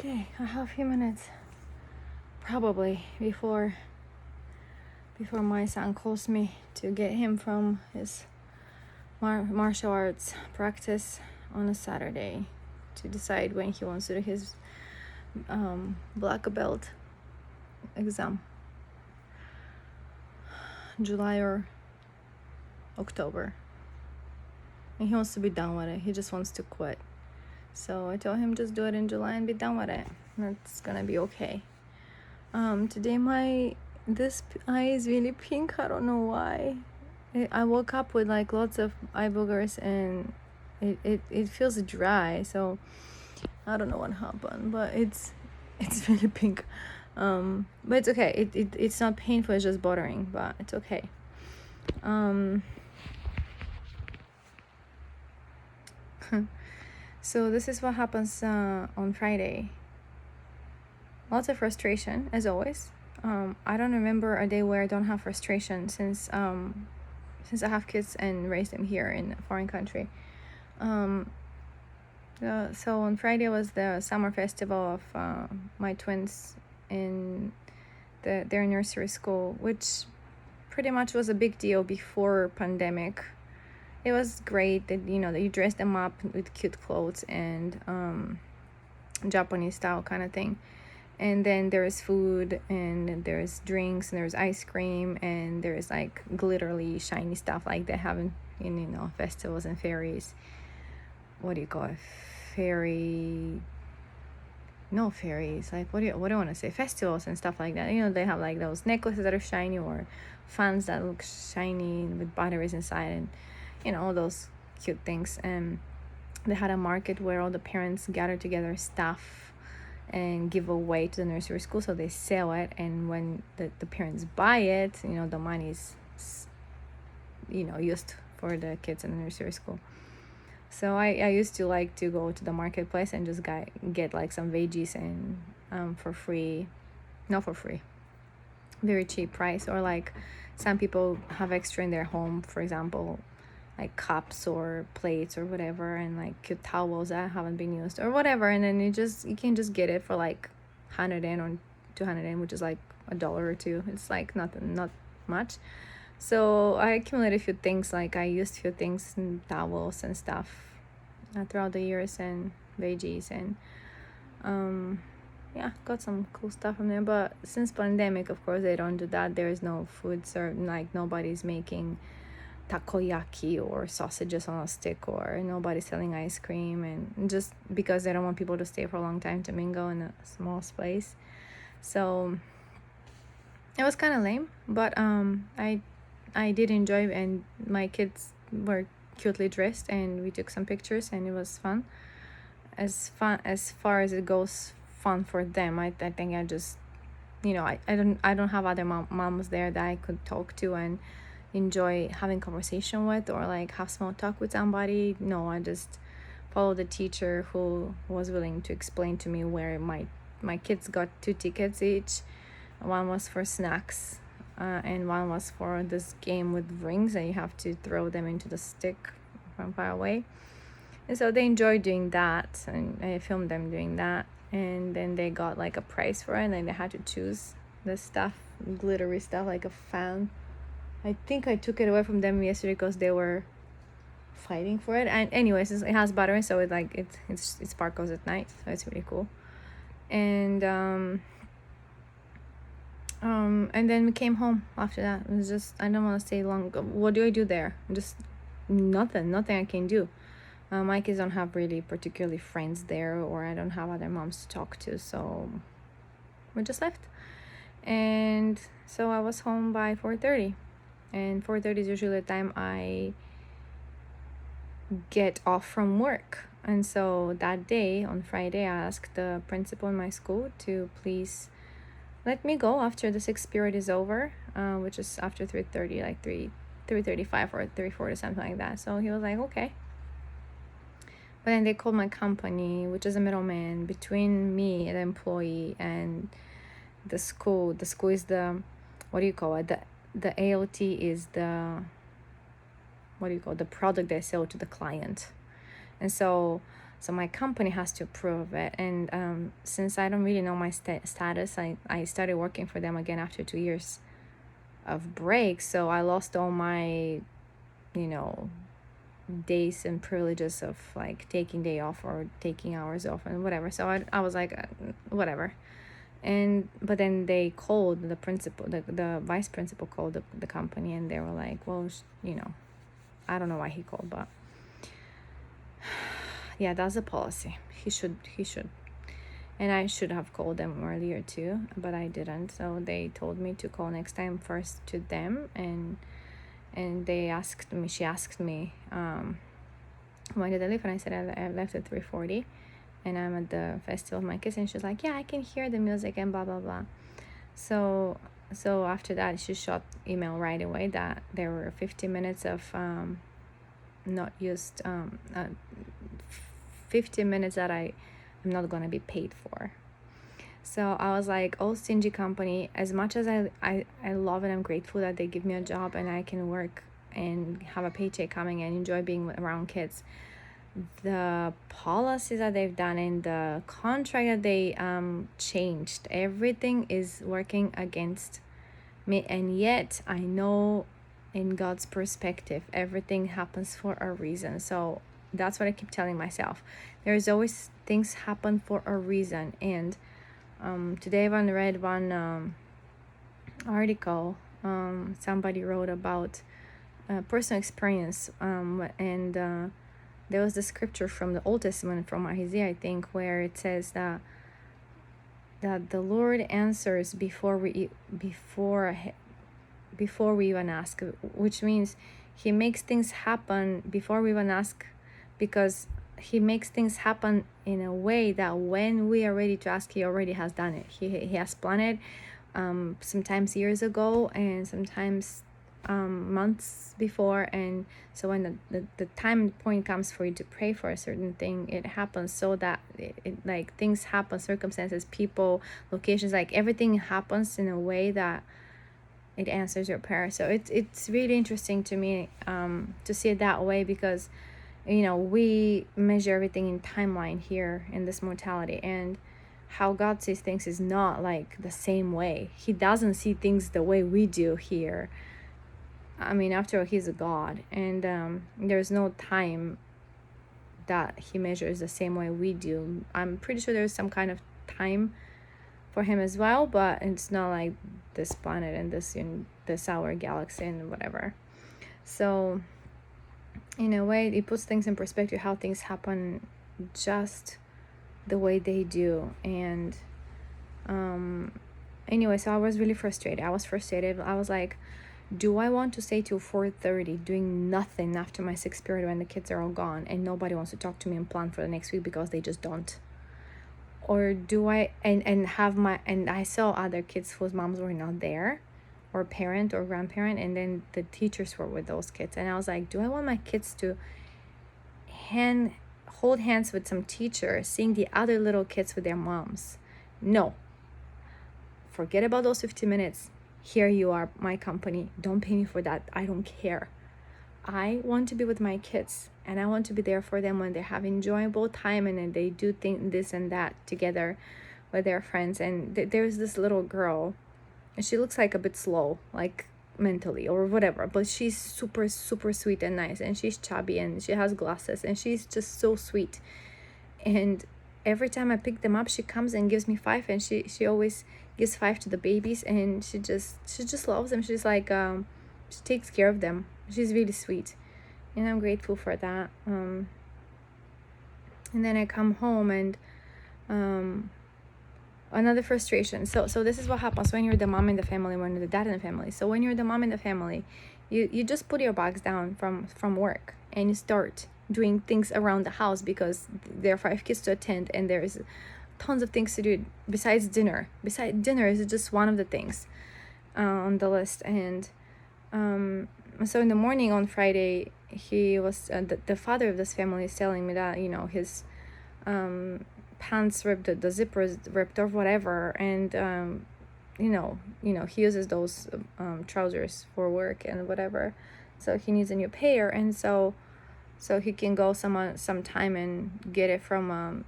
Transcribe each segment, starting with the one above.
Okay, I have a few minutes probably before my son calls me to get him from his martial arts practice on a Saturday to decide when he wants to do his black belt exam, July or October. And he wants to be done with it. He just wants to quit. So I told him just do it in July and be done with it. That's gonna be okay. Today this eye is really pink. I don't know why. I woke up with like lots of eye boogers and it feels dry, so I don't know what happened, but it's really pink. But it's okay. It's not painful, it's just bothering, but it's okay. So this is what happens on Friday. Lots of frustration, as always. I don't remember a day where I don't have frustration since I have kids and raised them here in a foreign country. So on Friday was the summer festival of my twins in their nursery school, which pretty much was a big deal before pandemic. It was great that you dress them up with cute clothes and Japanese style kind of thing. And then there's food and there's drinks and there's ice cream and there's like glittery shiny stuff like they have in festivals and fairies. What do you call it? Fairies, like what do I want to say, festivals and stuff like that. They have like those necklaces that are shiny or fans that look shiny with batteries inside and all those cute things. And they had a market where all the parents gather together stuff and give away to the nursery school, so they sell it, and when the parents buy it, the money is used for the kids in the nursery school. So I used to like to go to the marketplace and just get like some veggies and for free, not for free, very cheap price, or like some people have extra in their home, for example like cups or plates or whatever, and like cute towels that haven't been used or whatever, and then you can just get it for like 100 yen or 200 yen, which is like $1 or $2. It's like not much. So I accumulated a few things, like I used a few things and towels and stuff throughout the years and veggies and yeah, got some cool stuff from there. But since pandemic, of course, they don't do that. There is no food served, like nobody's making takoyaki or sausages on a stick, or nobody's selling ice cream, and just because they don't want people to stay for a long time to mingle in a small space. So it was kind of lame, but I did enjoy, and my kids were cutely dressed and we took some pictures and it was fun as far as it goes. Fun for them. I think I just I don't have other moms there that I could talk to and enjoy having conversation with, or like have small talk with somebody. No, I just followed the teacher who was willing to explain to me where my kids got 2 tickets each. One was for snacks and one was for this game with rings that you have to throw them into the stick from far away. And so they enjoyed doing that, and I filmed them doing that, and then they got like a prize for it, and then they had to choose the stuff, glittery stuff, like a fan. I think I took it away from them yesterday because they were fighting for it. And anyways, it has battery, so it sparkles at night, so it's really cool. And and then we came home after that. It was just, I don't want to stay long. What do I do there? Just nothing I can do. My kids don't have really particularly friends there, or I don't have other moms to talk to, so we just left. And so I was home by 4:30, and 4:30 is usually the time I get off from work. And so that day, on Friday, I asked the principal in my school to please let me go after the 6th period is over, which is after 3:30, like 3:35 or 3:40, something like that. So he was like, okay. But then they called my company, which is a middleman between me, the employee, and the school. The school is the, what do you call it? The AOT is the product they sell to the client. And so So my company has to approve it. And since I don't really know my status, I started working for them again after 2 years of break. So I lost all my, you know, days and privileges of like taking day off or taking hours off and whatever. So I was like, whatever. But then they called the principal, the vice principal called the company, and they were like, well, I don't know why he called, but yeah, that's a policy. He should. And I should have called them earlier too, but I didn't. So they told me to call next time first to them, and she asked me, when did I leave? And I said I left at 3:40, and I'm at the festival of my kids. And she's like, yeah, I can hear the music and blah blah blah. So after that, she shot email right away that there were 50 minutes of not used 50 minutes that I'm not gonna be paid for. So I was like, oh, stingy company, as much as I love and I'm grateful that they give me a job and I can work and have a paycheck coming and enjoy being around kids, the policies that they've done and the contract that they changed, everything is working against me. And yet I know in God's perspective everything happens for a reason. So that's what I keep telling myself. There's always things happen for a reason. And today I read one article somebody wrote about personal experience, and there was the scripture from the Old Testament, from Isaiah, I think, where it says that the Lord answers before we even ask, which means he makes things happen before we even ask, because he makes things happen in a way that when we are ready to ask, he already has done it. He has planned it, sometimes years ago, and sometimes months before. And so when the time point comes for you to pray for a certain thing, it happens, so that it like things happen, circumstances, people, locations, like everything happens in a way that it answers your prayer. So it's really interesting to me to see it that way, because we measure everything in timeline here in this mortality, and how God sees things is not like the same way. He doesn't see things the way we do here. I mean, after all, he's a God, and there's no time that he measures the same way we do. I'm pretty sure there's some kind of time for him as well, but it's not like this planet and this our galaxy and whatever. So in a way, it puts things in perspective, how things happen just the way they do. And anyway, so I was really frustrated. I was like, do I want to stay till 4:30 doing nothing after my 6th period when the kids are all gone and nobody wants to talk to me and plan for the next week because they just don't? Or do I and I saw other kids whose moms were not there, or parent or grandparent, and then the teachers were with those kids, and I was like, do I want my kids to hold hands with some teacher seeing the other little kids with their moms? No. Forget about those 50 minutes. Here you are, my company. Don't pay me for that. I don't care. I want to be with my kids, and I want to be there for them when they have enjoyable time and then they do this and that together with their friends. And there's this little girl, and she looks like a bit slow, like mentally or whatever, but she's super, super sweet and nice, and she's chubby and she has glasses, and she's just so sweet. And every time I pick them up, she comes and gives me 5, and she always gives 5 to the babies, and she just loves them. She's like she takes care of them. She's really sweet, and I'm grateful for that. And then I come home, and another frustration. So this is what happens when you're the mom in the family, when you're the dad in the family. So when you're the mom in the family, you just put your bags down from work and you start doing things around the house, because there are 5 kids to attend and there's tons of things to do besides dinner. Dinner is just one of the things on the list. And so in the morning on Friday, he was the father of this family is telling me that his pants ripped, the zippers ripped or whatever, and he uses those trousers for work and whatever, so he needs a new pair. And so so he can go sometime and get it from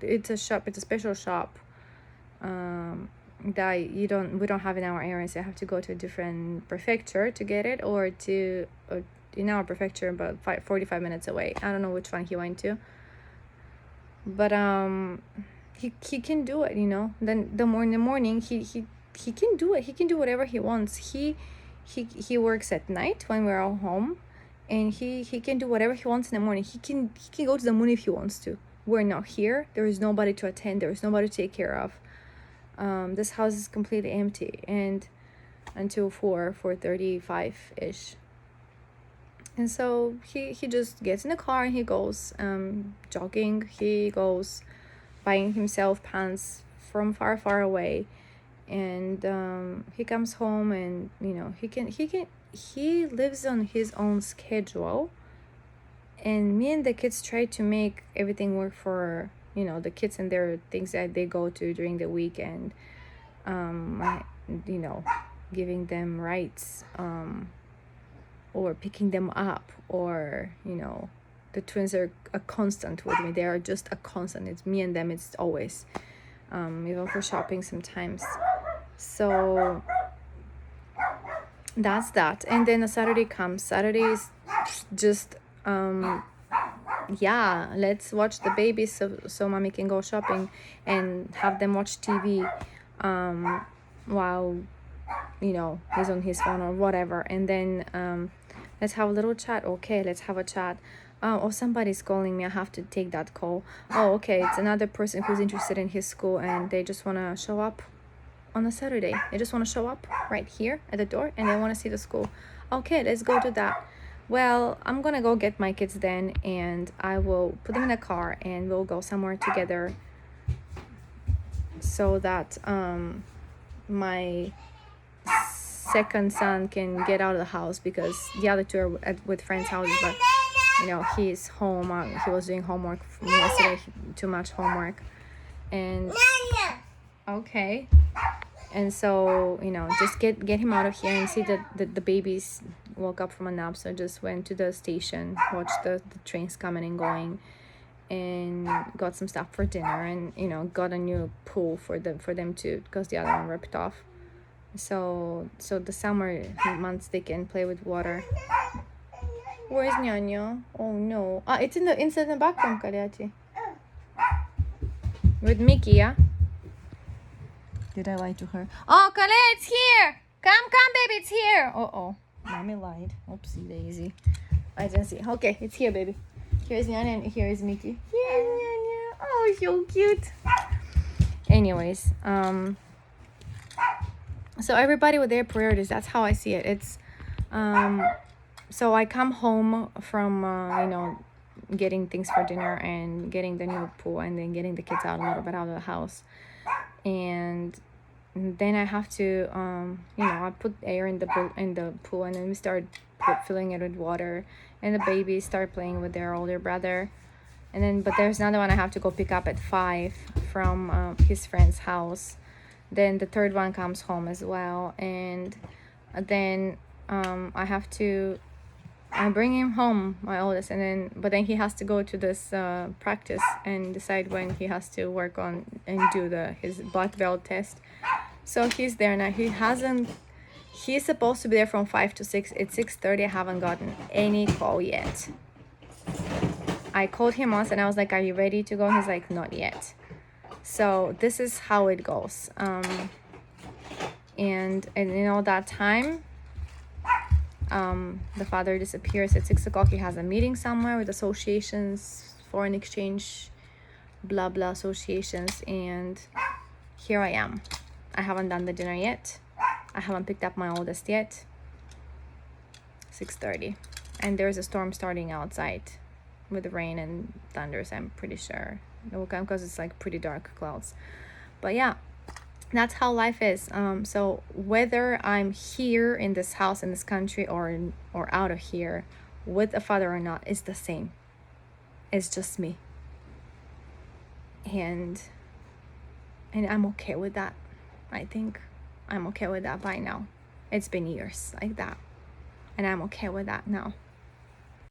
it's a shop, it's a special shop that we don't have in our area, so I have to go to a different prefecture to get it, or in our prefecture but 45 minutes away. I don't know which one he went to, but he can do it, then the morning he can do it. He can do whatever he wants. He works at night when we're all home, and he can do whatever he wants in the morning. He can go to the moon if he wants to. We're not here. There is nobody to attend. There is nobody to take care of. This house is completely empty, and until 4:35 ish. And so he just gets in the car and he goes jogging. He goes buying himself pants from far away, and he comes home, and he lives on his own schedule. And me and the kids try to make everything work for the kids and their things that they go to during the weekend. Giving them rights, or picking them up, or the twins are a constant with me. They are just a constant. It's me and them. It's always even for shopping sometimes. So that's that. And then a Saturday comes. Saturday is just let's watch the babies so mommy can go shopping and have them watch TV while he's on his phone or whatever. And then let's have a little chat. Okay, let's have a chat. Oh, somebody's calling me. I have to take that call. Oh, okay, it's another person who's interested in his school, and they just want to show up on a Saturday. They just want to show up right here at the door, and they want to see the school. Okay, let's go to that. Well, I'm gonna go get my kids then, and I will put them in the car, and we'll go somewhere together, so that my second son can get out of the house, because the other two are with friends' houses. But he's home. He was doing homework from yesterday. Too much homework. And okay. And so just get him out of here. And see that the babies woke up from a nap, so just went to the station, watched the trains coming and going, and got some stuff for dinner, and got a new pool for them too, because the other one ripped off. So the summer months they can play with water. Where's Nyanya? Oh no. It's inside the back room, Kaliati. With Mickey, yeah? Did I lie to her? Oh, Kale, it's here! Come, baby, it's here! Oh, mommy lied. Oopsie daisy. I didn't see. Okay, it's here, baby. Here's Nyanya and here is Mickey. Here's Nyanya. Oh, so cute. Anyways, so everybody with their priorities. That's how I see it. It's so I come home from getting things for dinner and getting the new pool, and then getting the kids out a little bit out of the house, and then I have to I put air in the pool, and then we start filling it with water, and the babies start playing with their older brother, and then but there's another one I have to go pick up at 5 from his friend's house. Then the third one comes home as well, and then I bring him home, my oldest, but then he has to go to this practice and decide when he has to work on and do his black belt test. So he's there now. He's supposed to be there from 5 to 6. It's 6:30. I haven't gotten any call yet. I called him once and I was like, "Are you ready to go?" He's like, "Not yet." So this is how it goes. And that time, the father disappears at 6 o'clock. He has a meeting somewhere with associations, foreign exchange, blah blah associations, and here I am. I haven't done the dinner yet. I haven't picked up my oldest yet. 6:30, and there's a storm starting outside with rain and thunders. I'm pretty sure it will come because it's like pretty dark clouds. But yeah, that's how life is. So whether I'm here in this house, in this country, or out of here with a father or not, it's the same. It's just me, and I'm okay with that. I think I'm okay with that by now. It's been years like that, and I'm okay with that now.